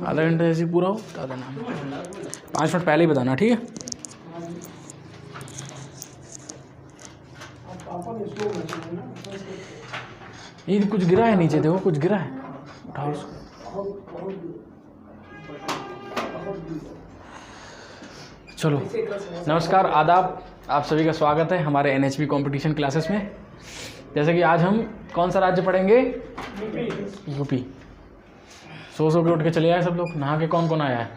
आधा घंटा जैसे पूरा हो बता देना, 5 मिनट पहले ही बताना, ठीक है। ये कुछ गिरा है नीचे, देखो कुछ गिरा है, उठाओ उसको। चलो, नमस्कार, आदाब, आप सभी का स्वागत है हमारे NHB कंपटीशन क्लासेस में। जैसे कि आज हम कौन सा राज्य पढ़ेंगे? यूपी। सो के उठ के चले आए सब लोग, नहा के कौन कौन आया है?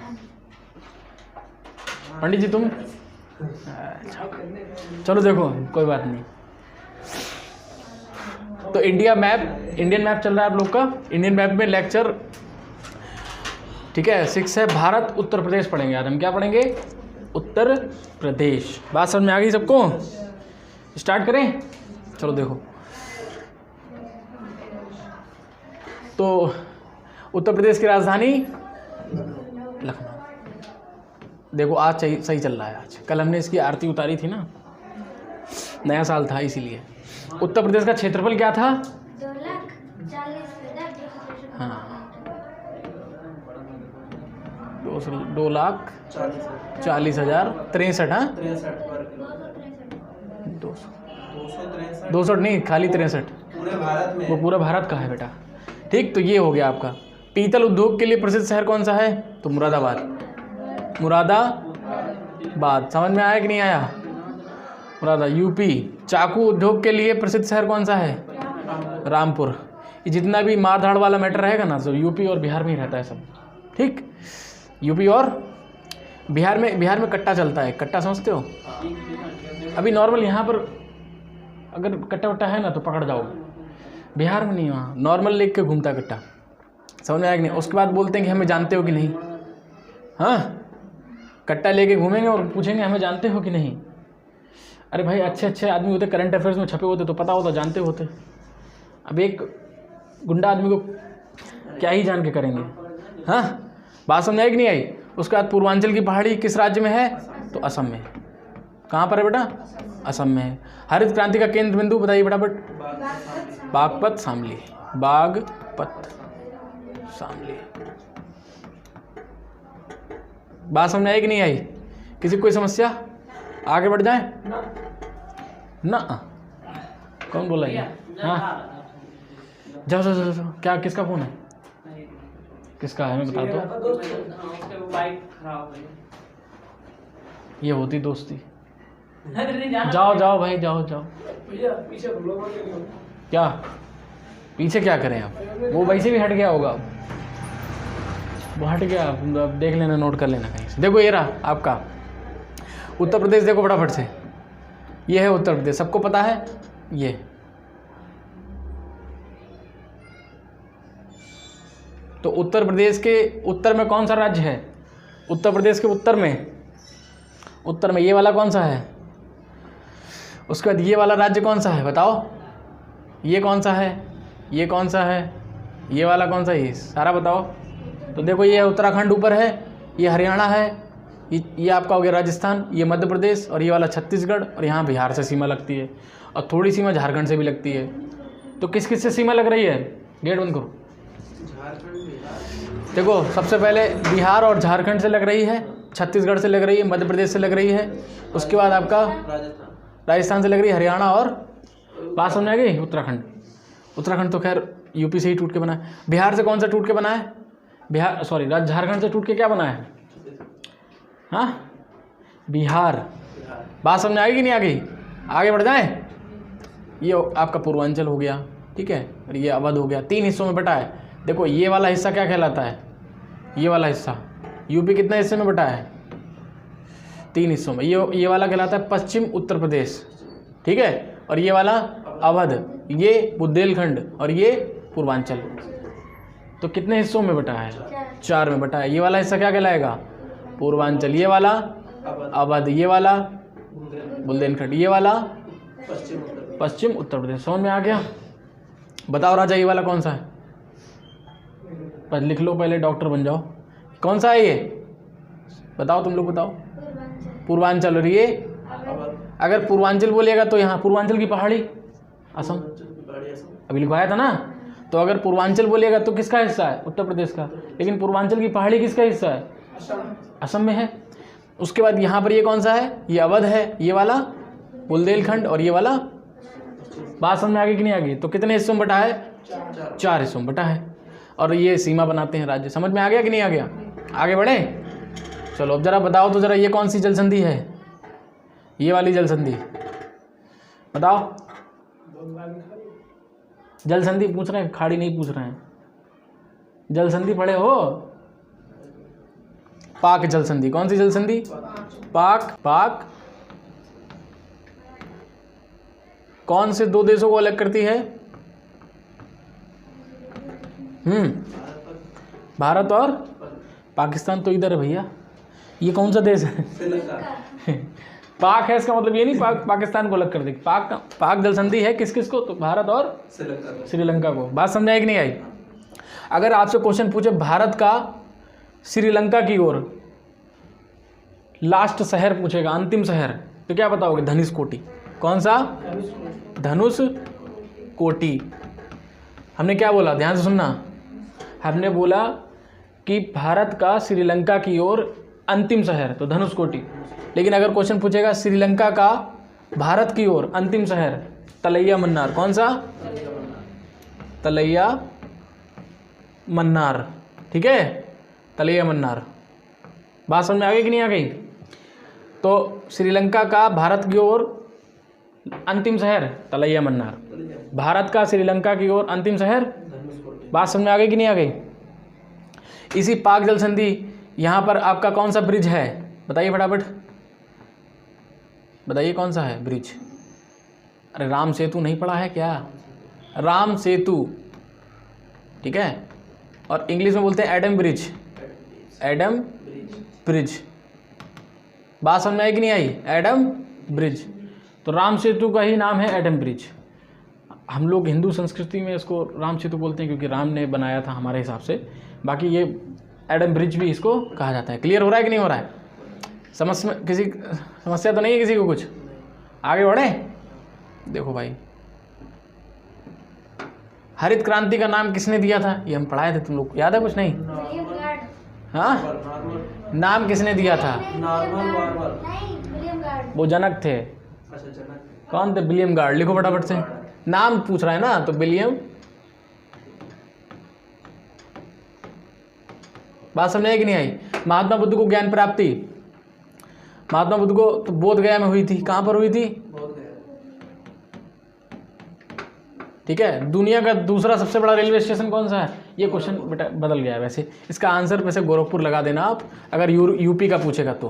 पंडित जी तुम? चलो देखो, कोई बात नहीं। तो इंडियन मैप चल रहा है आप लोग का। इंडियन मैप में लेक्चर, ठीक है, 6 है। भारत उत्तर प्रदेश पढ़ेंगे आज हम। क्या पढ़ेंगे? उत्तर प्रदेश। बात समझ में आ गई सबको? स्टार्ट करें? चलो देखो, तो उत्तर प्रदेश की राजधानी लखनऊ। देखो आज सही चल रहा है। आज कल हमने इसकी आरती उतारी थी ना, नया साल था इसीलिए। उत्तर प्रदेश का क्षेत्रफल क्या था? 2,40,000। हाँ, 2,40,063। हाँ, 263 नहीं, खाली 63 पूरे भारत में। वो पूरा भारत का है बेटा। ठीक, तो ये हो गया आपका। पीतल उद्योग के लिए प्रसिद्ध शहर कौन सा है? तो मुरादाबाद। मुरादाबाद समझ में आया कि नहीं आया? यूपी। चाकू उद्योग के लिए प्रसिद्ध शहर कौन सा है? रामपुर। ये जितना भी मार धाड़ वाला मैटर रहेगा ना, सब यूपी और बिहार में ही रहता है सब। ठीक, यूपी और बिहार में कट्टा चलता है। कट्टा समझते हो? अभी नॉर्मल यहाँ पर अगर कट्टा वट्टा है ना तो पकड़ जाओ। बिहार में नहीं, वहाँ नॉर्मल लेके के घूमता कट्टा। समझ में आया कि नहीं? उसके बाद बोलते हैं कि हमें जानते हो कि नहीं। हाँ, कट्टा लेके घूमेंगे और पूछेंगे हमें जानते हो कि नहीं। अरे भाई, अच्छे आदमी होते, करंट अफेयर्स में छपे होते तो पता होता, जानते होते। अब एक गुंडा आदमी को क्या ही जान के करेंगे। हाँ, बात समझ आई कि नहीं आई? उसके बाद पूर्वांचल की पहाड़ी किस राज्य में है? तो असम में। कहाँ पर है बेटा? असम में है। हरित क्रांति का केंद्र बिंदु बताइए फटाफट। बागपत शामली। बागपत शामली। बात समझ आई कि नहीं आई? किसी को कोई समस्या? आगे बढ़ जाए ना? कौन बोला ये? हाँ, जाओ। क्या, किसका फोन है? किसका है? मैं बता दो। ये होती दोस्ती। जाओ भाई, जाओ। क्या पीछे क्या करें आप? वो वैसे भी हट गया होगा, वो हट गया। अब देख लेना, नोट कर लेना कहीं से। देखो ये रहा आपका उत्तर प्रदेश। देखो फटाफट से, ये है उत्तर प्रदेश, सबको पता है। ये तो उत्तर प्रदेश के उत्तर में कौन सा राज्य है? उत्तर प्रदेश के उत्तर में ये वाला कौन सा है? उसके बाद ये वाला राज्य कौन सा है बताओ? ये कौन सा है? ये कौन सा है? ये वाला कौन सा है? सारा बताओ। तो देखो, ये उत्तराखंड ऊपर है, ये हरियाणा है, ये आपका हो गया राजस्थान, ये मध्य प्रदेश, और ये वाला छत्तीसगढ़, और यहाँ बिहार से सीमा लगती है, और थोड़ी सीमा झारखंड से भी लगती है। तो किस किस से सीमा लग रही है? गेट बंद करो। देखो, सबसे पहले बिहार और झारखंड से लग रही है, छत्तीसगढ़ से लग रही है, मध्य प्रदेश से लग रही है, उसके बाद आपका राजस्थान से लग रही है, हरियाणा, और बात समझ आ गई? उत्तराखंड तो खैर यूपी से ही टूट के बना है। बिहार से कौन सा टूट के बना है? झारखंड से टूट के क्या बना है? हाँ, बिहार। बात समझ आ गई कि नहीं आ गई? आगे बढ़ जाएं। ये आपका पूर्वांचल हो गया, ठीक है, और ये अवध हो गया। 3 हिस्सों में बटा है। देखो, ये वाला हिस्सा क्या कहलाता है? ये वाला हिस्सा यूपी कितने हिस्से में बटा है? 3 हिस्सों में। ये वाला कहलाता है पश्चिम उत्तर प्रदेश, ठीक है, और ये वाला अवध, ये बुंदेलखंड, और ये पूर्वांचल। तो कितने हिस्सों में बटा है? 4 में बटा है। ये वाला हिस्सा क्या कहलाएगा? पूर्वांचल, ये वाला अवध, ये वाला बुंदेलखंड, ये वाला पश्चिम उत्तर प्रदेश। समझ में आ गया? बताओ राजा, ये वाला कौन सा है? पर लिख लो पहले, डॉक्टर बन जाओ। कौन सा है ये? बताओ, तुम लोग बताओ। पूर्वांचल। और ये अगर पूर्वांचल बोलिएगा तो यहाँ पूर्वांचल की पहाड़ी असम, अभी लिखवाया था ना। तो अगर पूर्वांचल बोलिएगा तो किसका हिस्सा है? उत्तर प्रदेश का। लेकिन पूर्वांचल की पहाड़ी किसका हिस्सा है? असम में है। उसके बाद यहाँ पर ये कौन सा है? ये अवध है, ये वाला बुंदेलखंड और ये वाला। बात समझ में आ गई कि नहीं आ गई? तो कितने हिस्सों में बटा है? 4 हिस्सों में बटा है। और ये सीमा बनाते हैं राज्य। समझ में आ गया कि नहीं आ गया? आगे बढ़े। चलो अब जरा बताओ तो जरा, ये कौन सी जल संधि है? ये वाली जल संधि बताओ। जल संधि पूछ रहे हैं, खाड़ी नहीं पूछ रहे हैं। जल संधि पढ़े हो? पाक जल संधि। कौन सी जल संधि? पाक कौन से 2 देशों को अलग करती है? भारत और पाकिस्तान तो इधर है भैया। ये कौन सा देश है? पाक है, इसका मतलब ये नहीं पाकिस्तान को अलग कर देगी। पाक जल संधि है किस किस को? तो भारत और श्रीलंका को। बात समझ आई कि नहीं आई? अगर आपसे क्वेश्चन पूछे भारत का श्रीलंका की ओर लास्ट शहर पूछेगा, अंतिम शहर, तो क्या बताओगे? धनुषकोटी। कौन सा? धनुषकोटी। हमने क्या बोला? ध्यान से सुनना। हमने बोला कि भारत का श्रीलंका की ओर अंतिम शहर तो धनुषकोटी। लेकिन अगर क्वेश्चन पूछेगा श्रीलंका का भारत की ओर अंतिम शहर, तलैया मन्नार। कौन सा? तलैया मन्नार। ठीक है, तलैया मन्नार। बात समझ में आ गई कि नहीं आ गई? तो श्रीलंका का भारत की ओर अंतिम शहर तलैया मन्नार, भारत का श्रीलंका की ओर अंतिम शहर। बात समझ में आ गई कि नहीं आ गई? इसी पाक जल संधि यहाँ पर आपका कौन सा ब्रिज है? बताइए फटाफट, बताइए कौन सा है ब्रिज? अरे राम सेतु नहीं पढ़ा है क्या? राम सेतु, ठीक है। और इंग्लिश में बोलते हैं एडम ब्रिज। Adam bridge. बात समझ में आई कि नहीं आई? Adam bridge. तो राम सेतु का ही नाम है एडम ब्रिज। हम लोग हिंदू संस्कृति में इसको राम सेतु बोलते हैं क्योंकि राम ने बनाया था हमारे हिसाब से। बाकी ये एडम ब्रिज भी इसको कहा जाता है। क्लियर हो रहा है कि नहीं हो रहा है? समस्या तो नहीं है किसी को? कुछ आगे बढ़े। देखो भाई, हरित क्रांति का नाम किसने दिया था? ये हम पढ़ाए थे, तुम लोग को याद है? कुछ नहीं? हाँ, नाम किसने दिया था? वो जनक थे। कौन थे? William guard. लिखो फटाफट से, नाम पूछ रहा है ना, तो विलियम। बात समझ आई कि नहीं आई? महात्मा बुद्ध को ज्ञान प्राप्ति, महात्मा बुद्ध को तो बोध गया में हुई थी। कहां पर हुई थी? ठीक है। दुनिया का दूसरा सबसे बड़ा रेलवे स्टेशन कौन सा है? ये क्वेश्चन बेटा बदल गया है वैसे। इसका आंसर वैसे गोरखपुर लगा देना आप, अगर यूपी का पूछेगा तो।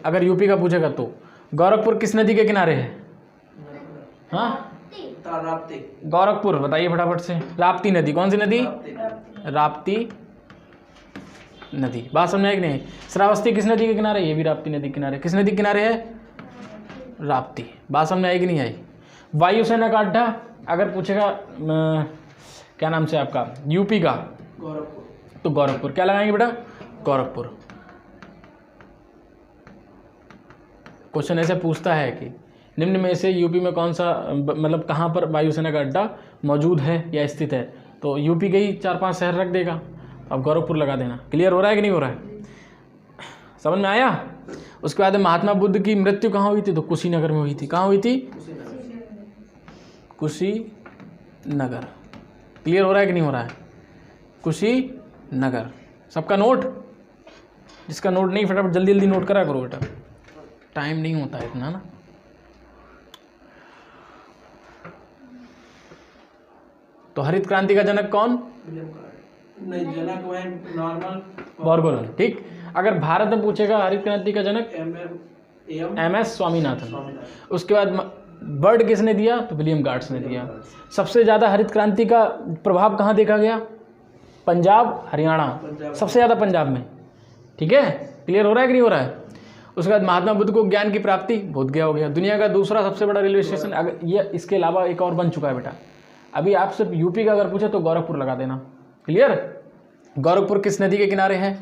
अगर यूपी का पूछेगा तो गोरखपुर किस नदी के किनारे है? हाँ, गोरखपुर। बताइए फटाफट से। राप्ती नदी। कौन सी नदी? राप्ती नदी। बात समझ में आई कि नहीं? श्रावस्ती किस नदी के किनारे? ये भी राप्ती नदी के किनारे। किस नदी के किनारे है? राप्ती। बात समझ में आई कि नहीं आई? वायुसेना का अड्डा अगर पूछेगा क्या नाम से आपका यूपी का, तो गोरखपुर। क्या लगाएंगे बेटा? गोरखपुर। क्वेश्चन ऐसे पूछता है कि निम्न में से यूपी में कौन सा, मतलब कहाँ पर वायुसेना का अड्डा मौजूद है या स्थित है? तो यूपी के ही 4-5 शहर रख देगा। अब गोरखपुर लगा देना। क्लियर हो रहा है कि नहीं हो रहा है? समझ में आया? उसके बाद महात्मा बुद्ध की मृत्यु कहाँ हुई थी? तो कुशीनगर में हुई थी। कहाँ हुई थी? कुशीनगर। क्लियर हो रहा है कि नहीं हो रहा है? कुशीनगर। सबका नोट? जिसका नोट नहीं, फटाफट जल्दी जल्दी नोट करा करो बेटा, टाइम नहीं होता है इतना ना। तो हरित क्रांति का जनक कौन? नहीं, जनक वह नॉर्मल बोरगोहेन। ठीक। अगर भारत में पूछेगा हरित क्रांति का जनक MS स्वामीनाथन। उसके बाद वर्ड किसने दिया? तो विलियम गार्ड्स ने दिया। सबसे ज़्यादा हरित क्रांति का प्रभाव कहाँ देखा गया? पंजाब, हरियाणा। सबसे ज़्यादा पंजाब में। ठीक है। क्लियर हो रहा है कि नहीं हो रहा है? उसके बाद महात्मा बुद्ध को ज्ञान की प्राप्ति, बोध गया हो गया। दुनिया का दूसरा सबसे बड़ा रेलवे स्टेशन, अगर ये इसके अलावा एक और बन चुका है बेटा। अभी आप सिर्फ यूपी का अगर पूछे तो गोरखपुर लगा देना। क्लियर? गोरखपुर किस नदी के किनारे है?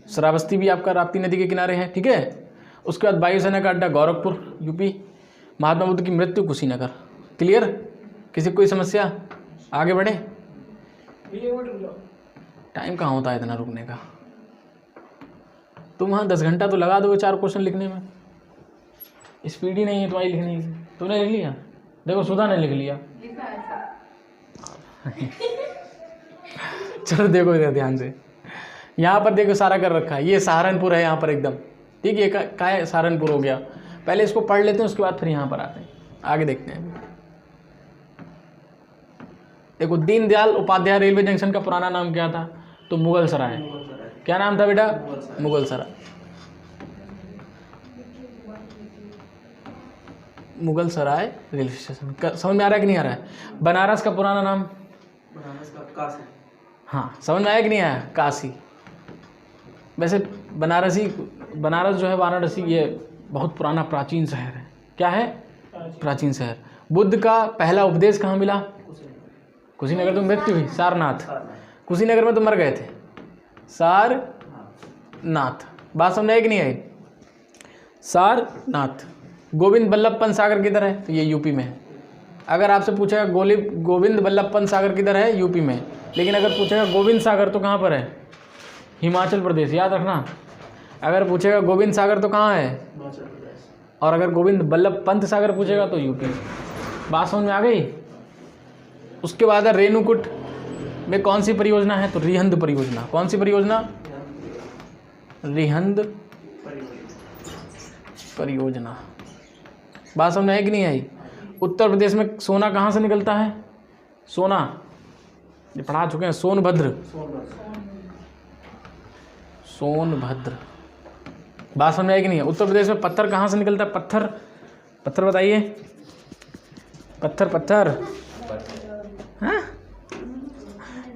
श्रावस्ती भी आपका राप्ती नदी के किनारे है। ठीक है। उसके बाद वायुसेना का अड्डा गोरखपुर, यूपी। महात्मा बुद्ध की मृत्यु कुशीनगर। क्लियर? किसी कोई समस्या? आगे बढ़े। एक मिनट रुक जाओ। टाइम कहाँ होता है इतना रुकने का। तुम वहाँ 10 घंटा तो लगा दोगे 4 क्वेश्चन लिखने में। स्पीड ही नहीं है तुम्हारी लिखने की। तुमने लिख लिया? देखो सुधा ने लिख लिया। चलो देखो इधर ध्यान से, यहाँ पर देखो सारा कर रखा है। ये सहारनपुर है यहाँ पर एकदम, ठीक है। का है सहारनपुर हो गया। पहले इसको पढ़ लेते हैं, उसके बाद फिर यहाँ पर आते हैं, आगे देखते हैं। देखो दीनदयाल उपाध्याय रेलवे जंक्शन का पुराना नाम क्या था? तो मुगल सराय। क्या नाम था बेटा? मुगल सराय। मुगल सराय रेलवे स्टेशन। समझ में आ रहा है कि नहीं आ रहा है? बनारस का पुराना नाम? बनारस का काशी। हाँ, समझ में आया कि नहीं आया? काशी। वैसे बनारस जो है वाराणसी, ये बहुत पुराना प्राचीन शहर है। क्या है? प्राचीन शहर। बुद्ध का पहला उपदेश कहाँ मिला? कुशीनगर तो मृत्यु हुई। सारनाथ। कुशीनगर में तो मर गए थे। सारनाथ। बात समझ आई कि नहीं आई? सारनाथ। गोविंद बल्लभ पंत सागर किधर है? तो ये यूपी में है। अगर आपसे पूछेगा गोविंद बल्लभ पंत सागर किधर है? यूपी में। लेकिन अगर पूछेगा गोविंद सागर तो कहाँ पर है? हिमाचल प्रदेश। याद रखना, अगर पूछेगा गोविंद सागर तो कहाँ है? हिमाचल प्रदेश। और अगर गोविंद बल्लभ पंत सागर पूछेगा तो यूपी। बात समझ में आ गई? उसके बाद है रेणुकूट में कौन सी परियोजना है? तो रिहंद परियोजना। कौन सी परियोजना? रिहंद परियोजना। बात समझ में आई कि नहीं आई? उत्तर प्रदेश में सोना कहाँ से निकलता है? सोना ये पढ़ा चुके हैं। सोनभद्र। सोनभद्र। बात समझ में आई कि नहीं है? उत्तर प्रदेश में पत्थर कहाँ से निकलता है? पत्थर बताइए। पत्थर हाँ,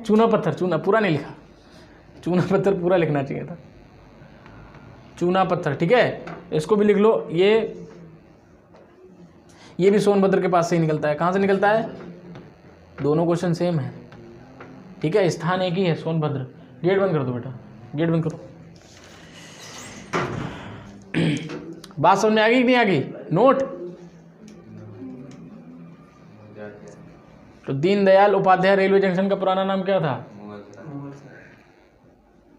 चूना पत्थर। चूना पूरा नहीं लिखा, चूना पत्थर पूरा लिखना चाहिए था। चूना पत्थर, ठीक है। इसको भी लिख लो। ये भी सोनभद्र के पास से ही निकलता है। कहाँ से निकलता है? दोनों क्वेश्चन सेम है, ठीक है। स्थान एक ही है, सोनभद्र। गेट बंद कर दो बेटा, गेट बंद करो। बात समझ में आ गई कि नहीं आ गई? नोट। तो दीनदयाल उपाध्याय रेलवे जंक्शन का पुराना नाम क्या था?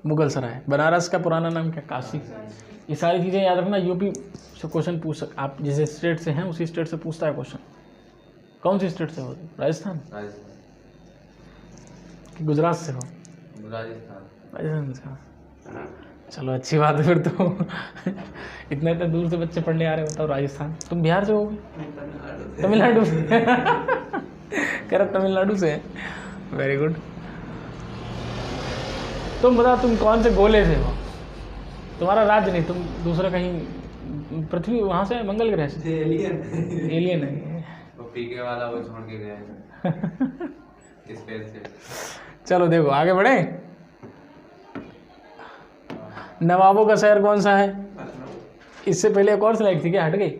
मुगल सराय। बनारस का पुराना नाम क्या? काशी। ये सारी चीज़ें याद रखना। यूपी से क्वेश्चन पूछ आप जिस स्टेट से हैं उसी स्टेट से पूछता है क्वेश्चन। कौन सी स्टेट से हो? राजस्थान कि गुजरात से हो? राजस्थान से। चलो अच्छी बात है फिर तो। इतने दूर से बच्चे पढ़ने आ रहे, बताओ राजस्थान। तुम बिहार से होगे? तमिलनाडु से। कह रहा तमिलनाडु से। Very good. तुम बताओ तुम कौन से गोले से हो? तुम्हारा राज्य नहीं, तुम दूसरा कहीं पृथ्वी वहाँ से मंगल ग्रह से? एलियन है वो पीके वाला, वो छोड़ के गया है स्पेस से। चलो देखो आगे बढ़े। नवाबों का शहर कौन सा है? इससे पहले एक और स्लाइड थी क्या, हट गई?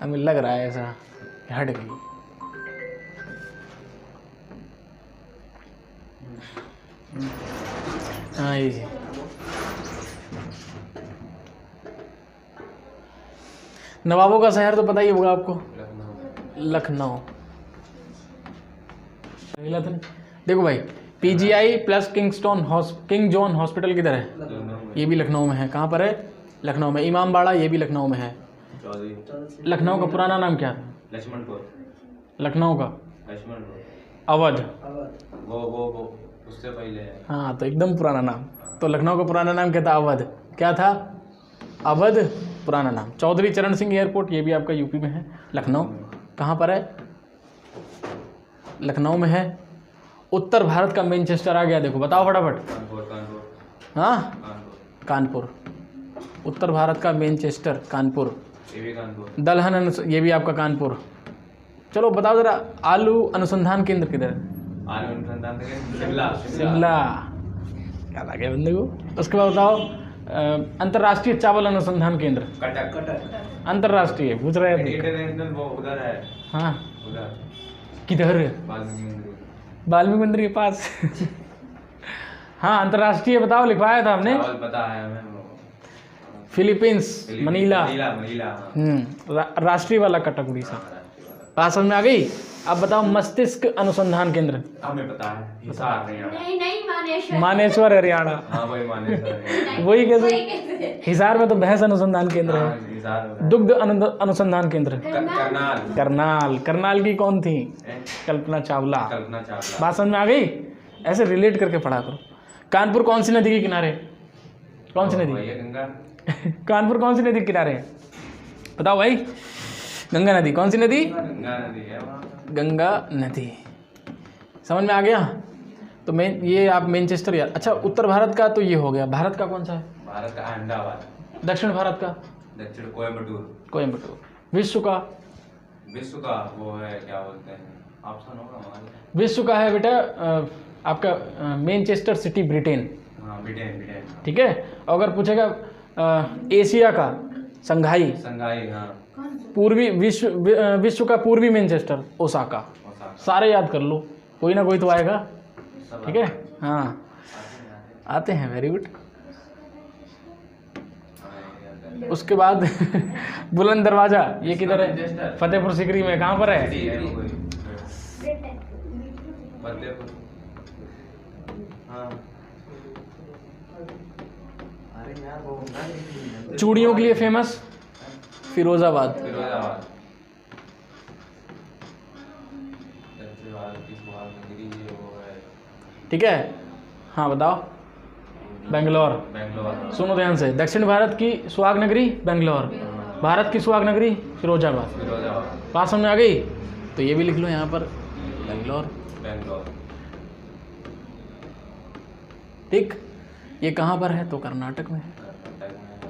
हमें लग रहा है ऐसा, हट गई। हाँ ये नवाबों का शहर तो पता ही होगा आपको, लखनऊ। देखो भाई, PGI plus king John hospital किधर है? ये भी लखनऊ में है। कहाँ पर है? लखनऊ में। इमामबाड़ा ये भी लखनऊ में है। लखनऊ का पुराना नाम क्या था? लक्ष्मणपुर। लखनऊ का लक्ष्मणपुर। अवध। वो उससे पहले है। हाँ तो एकदम पुराना नाम। तो लखनऊ का पुराना नाम क्या था? अवध। क्या था? अवध पुराना नाम। चौधरी चरण सिंह एयरपोर्ट ये भी आपका यूपी में है। लखनऊ कहाँ पर है? लखनऊ में है। उत्तर भारत का मैनचेस्टर आ गया, देखो बताओ फटाफट। कानपुर। हाँ कानपुर। उत्तर भारत का मैनचेस्टर कानपुर। ये भी कानपुर। दलहन ये भी आपका कानपुर। चलो बताओ जरा, आलू अनुसंधान केंद्र किधर है? आलू अनुसंधान केंद्र शिमला। क्या लगे बंदे को। उसके बाद बताओ अंतर्राष्ट्रीय चावल अनुसंधान केंद्र। कटक। अंतर्राष्ट्रीय पूछ रहे हैं। इंटरनेशनल वो उधर है। हाँ उधर किधर? वाल्मीकि मंदिर के पास। हाँ अंतर्राष्ट्रीय बताओ, लिखवाया था हमने। पता है हमें। Philippines, Manila. मनीला हाँ। राष्ट्रीय वाला कटक उड़ीसा। राष्ट्रीय वाला। बात समझ में आ गई। अब बताओ मस्तिष्क अनुसंधान केंद्र। हमें पता है, हिसार नहीं आता। नहीं मानेश्वर। मानेश्वर हरियाणा। हाँ वही मानेसर वही कैसे? हिसार में तो भैंस अनुसंधान केंद्र है। हाँ, हिसार में। दुग्ध अनुसंधान केंद्र। करनाल। करनाल। करनाल की कौन थी? कल्पना चावला। कल्पना चावला। बात समझ में आ गई। ऐसे रिलेट करके पढ़ा करो। कानपुर कौन सी नदी के किनारे? कौन सी नदी? वही है गंगा। कानपुर कौन सी नदी के किनारे है? बताओ भाई। गंगा नदी। कौन सी नदी? गंगा नदी है वहाँ। गंगा नदी। समझ में आ गया। तो मेन ये आप मैनचेस्टर यार। अच्छा उत्तर भारत का तो ये हो गया। भारत का कौन सा है? भारत का अहमदाबाद। दक्षिण भारत का? दक्षिण कोयम्बटूर। कोयम्बटूर। विश्व का? विश्व का वो है क्या बोलते हैं, ऑप्शन होगा हमारे। विश्व का है बेटा आपका मैनचेस्टर सिटी, ब्रिटेन। हाँ ब्रिटेन। ब्रिटेन ठीक है। और अगर पूछेगा एशिया का, संघाई। संघाई हाँ। पूर्वी विश्व का पूर्वी मैनचेस्टर, ओसाका। ओसाका। सारे याद कर लो, कोई ना कोई तो आएगा। सब ठीक है। हाँ आते हैं, वेरी गुड। उसके बाद बुलंद दरवाजा, ये किधर है? फतेहपुर सिकरी में। कहाँ पर है? फतेहपुर हाँ। चूड़ियों के लिए फेमस, फिरोजाबाद। फिरोजाबाद। दक्षिण भारत की सुहागनगरी ये वो है। ठीक है। हाँ बताओ। बेंगलोर। बेंगलोर। सुनो ध्यान से। दक्षिण भारत की सुहाग नगरी बेंगलोर, भारत की सुहाग नगरी फिरोजाबाद। फिरोजाबाद। बात समझ में आ गई। तो ये भी लिख लो यहाँ पर, बेंगलोर। बेंगलोर। ठीक। ये कहाँ पर है? तो कर्नाटक में है। कर्नाटक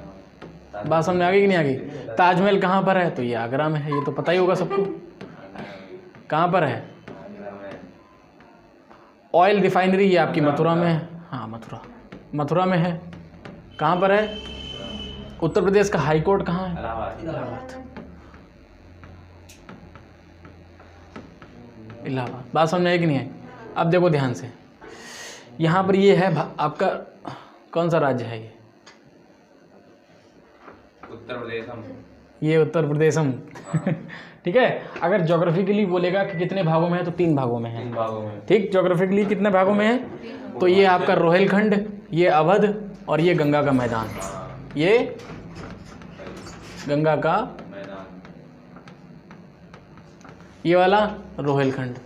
में। बात समझ में आ गई कि नहीं आ गई? ताजमहल कहाँ पर है? तो ये आगरा में है। ये तो पता ही होगा सबको। कहाँ पर है? आगरा में। ऑयल रिफाइनरी ये आपकी मथुरा में है। हाँ मथुरा, मथुरा में है। कहाँ पर है? उत्तर प्रदेश का हाई कोर्ट कहाँ है? इलाहाबाद। इलाहाबाद। बात समझ में आई कि नहीं आई? अब देखो ध्यान से। यहाँ पर ये है आपका कौन सा राज्य है? ये उत्तर प्रदेश हम। ये उत्तर प्रदेश हम। ठीक है। अगर ज्योग्राफिकली बोलेगा कि कितने भागों में है, तो 3 भागों में है। 3 भागों में। ठीक। ज्योग्राफिकली कितने भागों में है? तो ये आपका रोहिलखंड, ये अवध, और ये गंगा का मैदान। ये गंगा का मैदान। ये वाला रोहिलखंड,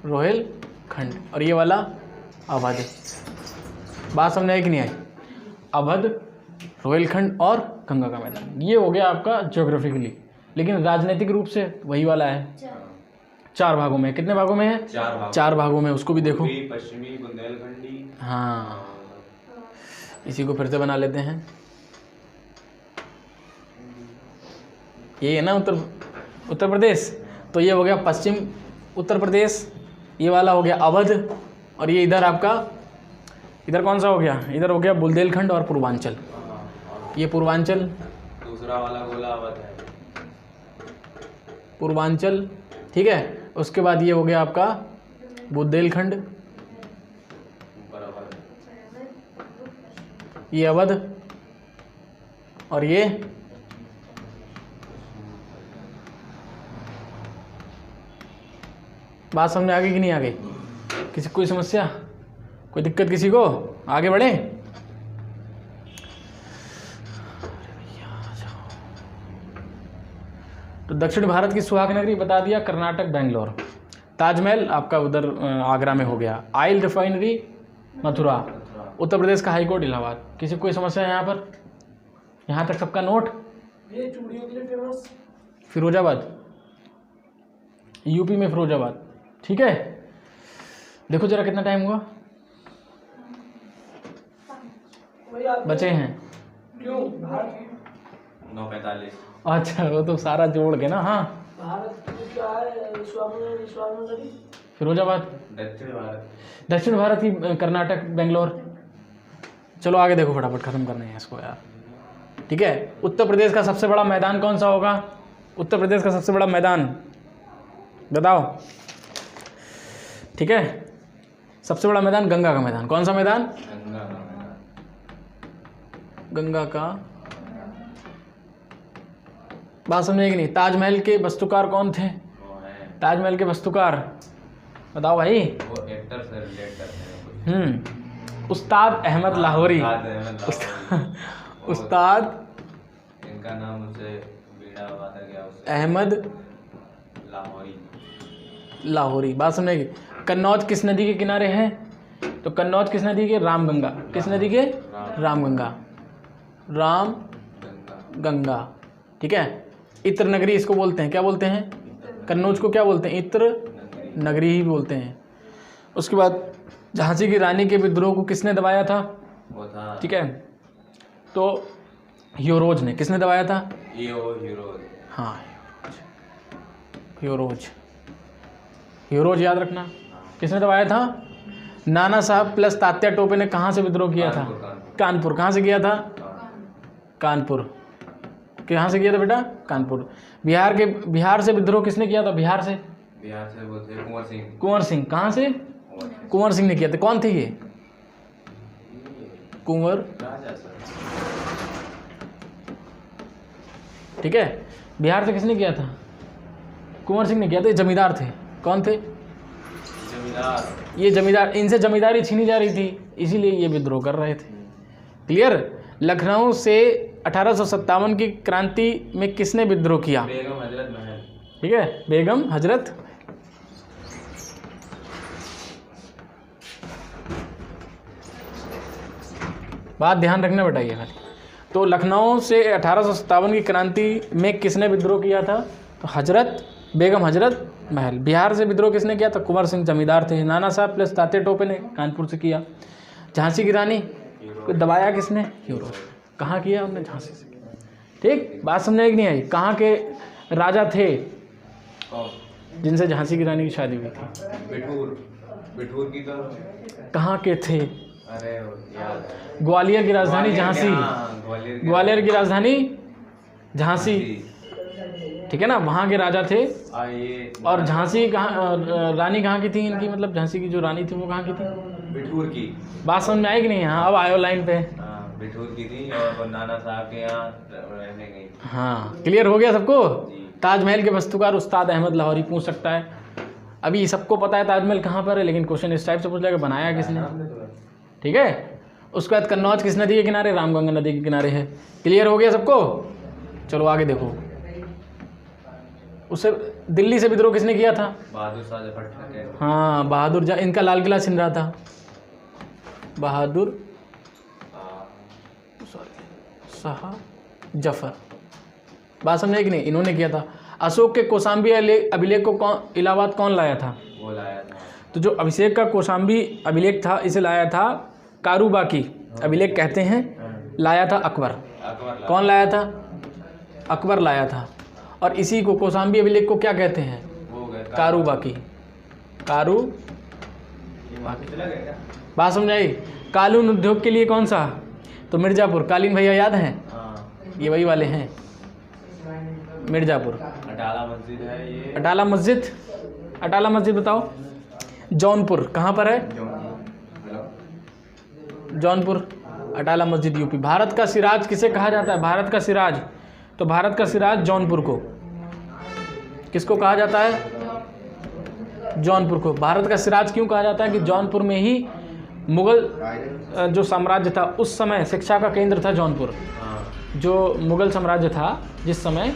रोहिलखंड, और ये वाला अवध। बात समझ आई कि नहीं आई? अवध, रोहिलखंड और गंगा का मैदान। ये हो गया आपका ज्योग्राफिकली। लेकिन राजनीतिक रूप से वही वाला है। 4 भागों में। कितने भागों में है? 4 भाग। 4 भागों में। उसको भी देखो। पूर्वी, पश्चिमी, बुंदेलखंडी। हाँ इसी को फिर से बना लेते हैं। ये है ना उत्तर प्रदेश। तो ये हो गया पश्चिम उत्तर प्रदेश, ये वाला हो गया अवध, और ये इधर आपका, इधर कौन सा हो गया? इधर हो गया बुंदेलखंड और पूर्वांचल। ये पूर्वांचल, दूसरा वाला गोला अवध है। पूर्वांचल। ठीक है। उसके बाद ये हो गया आपका बुंदेलखंड, ऊपर अवध। ये अवध, और ये बात समझ में आ गई कि नहीं आ गई? किसी कोई समस्या, कोई दिक्कत किसी को? आगे बढ़े। तो दक्षिण भारत की सुहाग नगरी बता दिया, कर्नाटक बेंगलोर। ताजमहल आपका उधर आगरा में हो गया। Oil refinery Mathura. उत्तर प्रदेश का हाईकोर्ट इलाहाबाद। किसी को कोई समस्या है यहाँ पर? यहाँ तक सबका नोट? ये चूड़ियों के लिए फेमस फिरोजाबाद, यूपी में फिरोजाबाद। ठीक है। देखो जरा कितना टाइम हुआ, वही आप बचे हैं। क्यों भारत 9:45। अच्छा वो तो सारा जोड़ के ना। हाँ भारत में क्या है? स्वामी फिरोजाबाद। दक्षिण भारत। दक्षिण भारत की कर्नाटक बेंगलोर। चलो आगे देखो, फटाफट खत्म करने हैं इसको यार। ठीक है। उत्तर प्रदेश का सबसे बड़ा मैदान कौन सा होगा? उत्तर प्रदेश का सबसे बड़ा मैदान बताओ। ठीक है। सबसे बड़ा मैदान गंगा का मैदान। कौन सा मैदान? गंगा का मैदान। गंगा का, बात समझे कि नहीं? ताजमहल के वास्तुकार कौन थे? वो है ताजमहल के वास्तुकार बताओ भाई। वो एक्टर से रिलेट करते हैं कुछ। उस्ताद अहमद लाहौरी। उस्ताद अहमद लाहौरी। उस्ताद इनका नाम उसे बीड़ा वादक गया उससे अहमद लाहौरी। लाहौरी। बात समझेगी? कन्नौज किस नदी के किनारे है? तो कन्नौज किस नदी के? रामगंगा। किस नदी के? रामगंगा। राम गंगा गंगा, ठीक है। इत्र नगरी इसको बोलते हैं, क्या बोलते हैं? कन्नौज को क्या बोलते हैं? इत्र नगरी ही बोलते हैं। उसके बाद झांसी की रानी के विद्रोह को किसने दबाया था? वो था ठीक है, तो ह्योरोज ने। किसने दबाया था? हीरो। हाँ, ह्योरोज। ह्योरोज याद रखना। किसने दबाया था? नाना साहब प्लस तात्या टोपे ने कहाँ से विद्रोह किया था? कानपुर। कहाँ से किया था? कानपुर। कहाँ से किया था बेटा? कानपुर। बिहार से विद्रोह किसने किया था? बिहार से वो थे कुंवर सिंह। कुंवर सिंह। कहाँ से? कुंवर सिंह ने किया था। कौन थे ये? कुंवर, राजा सर। ठीक है। बिहार से किसने किया था? कुंवर सिंह ने किया था। ये जमींदार थे। कौन थे? जमींदार। ये जमींदार, इनसे जमींदारी छीनी जा रही थी, इसीलिए ये विद्रोह कर रहे थे। क्लियर? लखनऊ से 1857 की क्रांति में किसने विद्रोह किया? बेगम हजरत महल। ठीक है, बेगम हजरत। बात ध्यान रखना बेटा ये खाली। तो लखनऊ से 1857 की क्रांति में किसने विद्रोह किया था? तो हजरत, बेगम हजरत महल। बिहार से विद्रोह किसने किया था? कुंवर सिंह, जमींदार थे। नाना साहब प्लस तात्या टोपे ने कानपुर से किया। झांसी की रानी को दबाया किसने? ह्योरोज। कहाँ किया उन्होंने? झांसी से। ठीक, बात समझने की नहीं आई? कहाँ के राजा थे जिनसे झांसी की रानी की शादी हुई थी? बिठूर की तो कहाँ के थे? अरे याद है। ग्वालियर की राजधानी झांसी। ग्वालियर की राजधानी झांसी, ठीक है ना, वहाँ के राजा थे। ये और झांसी कहाँ, रानी कहाँ की थी इनकी? मतलब झांसी की जो रानी थी वो कहाँ की थी? बिठूर की। बात समझ में आई कि नहीं? हाँ, अब आयो लाइन पे। बिठूर की थी और वो नाना साहब के यहाँ रहने गई। हाँ, क्लियर हो गया सबको? जी। ताजमहल के वास्तुकार उस्ताद अहमद लाहौरी। पूछ सकता है। अभी सबको पता है ताजमहल कहाँ पर है, लेकिन क्वेश्चन इस टाइप से पूछ लेगा, बनाया किसने? ठीक है। उसके बाद कन्नौज किस नदी के किनारे? रामगंगा नदी के किनारे है। क्लियर हो गया सबको? चलो आगे देखो। उससे दिल्ली से विद्रोह किसने किया था? बहादुर शाह जफर ठाकुर। हाँ, बहादुर। इनका लाल किला छिन रहा था। बहादुर शाह जफर। बात समझे कि नहीं? इन्होंने किया था। अशोक के कौशाम्बी अभिलेख को इलाहाबाद कौन लाया था? वो लाया था। तो जो अभिषेक का कौशाम्बी अभिलेख था, इसे लाया था कारूबाकी अभिलेख कहते हैं। लाया था अकबर। कौन लाया था? अकबर लाया था। और इसी को कौशाम्बी अभिलेख को क्या कहते हैं? कारूबाकी। कारू बात समझाई? कालीन उद्योग के लिए कौन सा? तो मिर्ज़ापुर। कालीन भैया याद हैं? ये वही वाले हैं, मिर्ज़ापुर। अटाला मस्जिद है ये। अटाला मस्जिद। अटाला मस्जिद बताओ। जौनपुर कहाँ पर है? जौनपुर। अटाला मस्जिद यूपी। भारत का सिराज किसे कहा जाता है? भारत का सिराज, तो भारत का सिराज जौनपुर को। किसको कहा जाता है? जौनपुर को। भारत का सिराज क्यों कहा जाता है? कि जौनपुर में ही मुगल जो साम्राज्य था उस समय शिक्षा का केंद्र था जौनपुर। जो मुगल साम्राज्य था जिस समय,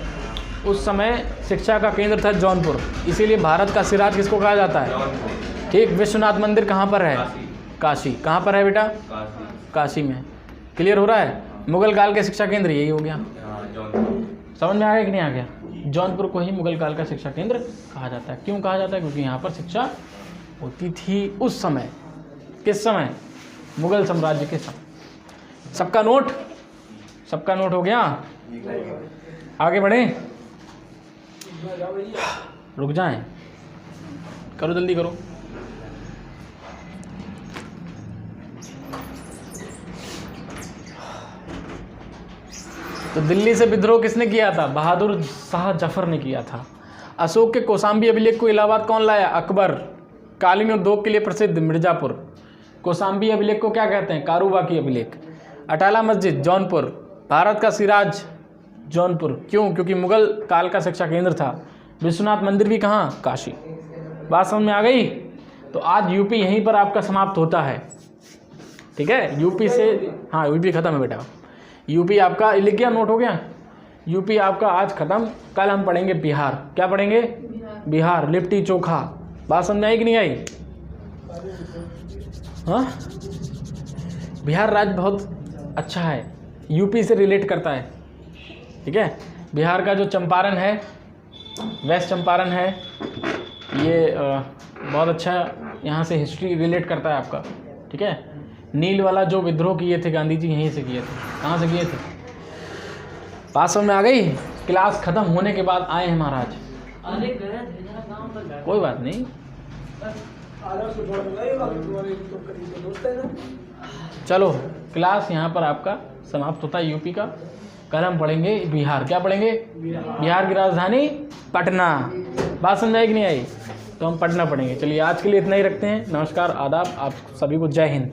उस समय शिक्षा का केंद्र था जौनपुर, इसीलिए भारत का सिराज किसको कहा जाता है? ठीक। विश्वनाथ मंदिर कहाँ पर है? काशी। कहाँ पर है बेटा? काशी में। क्लियर हो रहा है? मुगल काल के शिक्षा केंद्र यही हो गया। समझ में आ गया कि नहीं आ गया? जौनपुर को ही मुगल काल का शिक्षा केंद्र कहा जाता है। क्यों कहा जाता है? क्योंकि यहाँ पर शिक्षा होती थी उस समय। किस समय? मुगल साम्राज्य के समय। सबका नोट? सबका नोट हो गया? आगे बढ़ें? रुक जाएं? करो जल्दी करो। तो दिल्ली से विद्रोह किसने किया था? बहादुर शाह जफर ने किया था। अशोक के कौशाम्बी अभिलेख को इलाहाबाद कौन लाया? अकबर। कालीन उद्योग के लिए प्रसिद्ध मिर्ज़ापुर। कौशाम्बी अभिलेख को क्या कहते हैं? कारूबाकी अभिलेख। अटाला मस्जिद जौनपुर, भारत का सिराज जौनपुर। क्यों? क्योंकि मुगल काल का शिक्षा केंद्र था। विश्वनाथ मंदिर भी कहाँ? काशी। बात समझ में आ गई? तो आज यूपी यहीं पर आपका समाप्त होता है। ठीक है, यूपी से, हाँ यूपी खत्म है बेटा। यूपी आपका लिख गया, नोट हो गया? यूपी आपका आज खत्म। कल हम पढ़ेंगे बिहार। क्या पढ़ेंगे? बिहार, लिट्टी चोखा। बात समझ में आई कि नहीं आई? हाँ, बिहार राज्य बहुत अच्छा है, यूपी से रिलेट करता है। ठीक है, बिहार का जो चंपारण है, वेस्ट चंपारण है, ये बहुत अच्छा यहाँ से हिस्ट्री रिलेट करता है आपका। ठीक है, नील वाला जो विद्रोह किए थे गांधी जी, यहीं से किए थे। कहाँ से किए थे? बात समझ में आ गई? क्लास खत्म होने के बाद आए हैं महाराज। कोई बात नहीं, चलो क्लास यहाँ पर आपका समाप्त होता है यूपी का। कल हम पढ़ेंगे बिहार। क्या पढ़ेंगे? बिहार की राजधानी पटना। बात समझ आई कि नहीं आई? तो हम पटना पढ़ेंगे। चलिए आज के लिए इतना ही रखते हैं। नमस्कार, आदाब, आप सभी को जय हिंद।